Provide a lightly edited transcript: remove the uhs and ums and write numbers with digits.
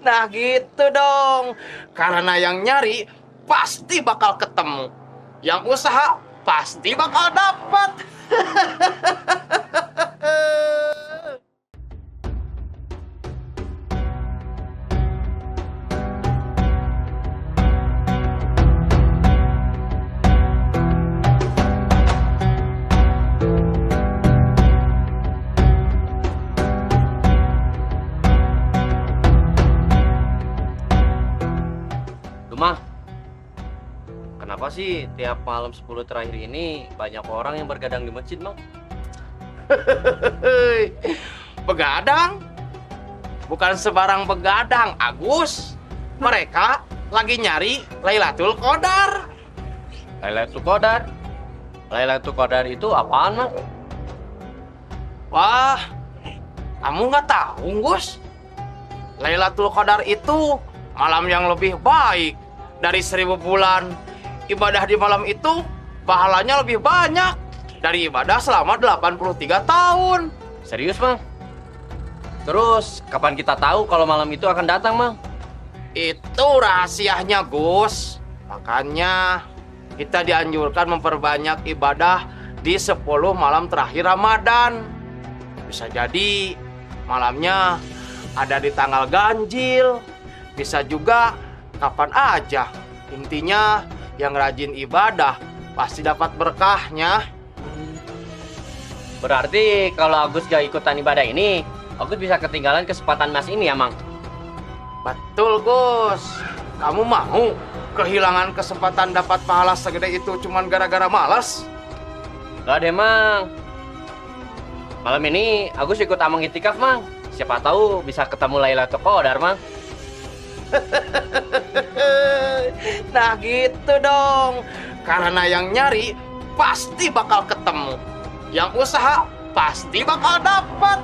Nah gitu dong. Karena yang nyari pasti bakal ketemu. Yang usaha pasti bakal dapat. Dumang, kenapa sih tiap malam 10 terakhir ini banyak orang yang bergadang di masjid, Mang? Begadang? Bukan sebarang begadang, Agus. Mereka lagi nyari Lailatul Qadar. Lailatul Qadar? Lailatul Qadar itu apaan, Mang? Wah, kamu nggak tahu, Gus? Lailatul Qadar itu malam yang lebih baik dari 1000 bulan. Ibadah di malam itu pahalanya lebih banyak dari ibadah selama 83 tahun. Serius, Mang? Terus, kapan kita tahu kalau malam itu akan datang, Mang? Itu rahasianya, Gus. Makanya kita dianjurkan memperbanyak ibadah di 10 malam terakhir Ramadan. Bisa jadi malamnya ada di tanggal ganjil. Bisa juga kapan aja. Intinya yang rajin ibadah pasti dapat berkahnya. Berarti kalau Agus gak ikutan ibadah ini, Agus bisa ketinggalan kesempatan emas ini ya, Mang? Betul, Gus. Kamu mau kehilangan kesempatan dapat pahala segede itu cuman gara-gara malas? Gak deh, Mang. Malam ini Agus ikut Amang itikaf, Mang. Siapa tahu bisa ketemu Lailatul Qadar, Mang. Nah gitu dong. Karena yang nyari pasti bakal ketemu. Yang usaha pasti bakal dapat.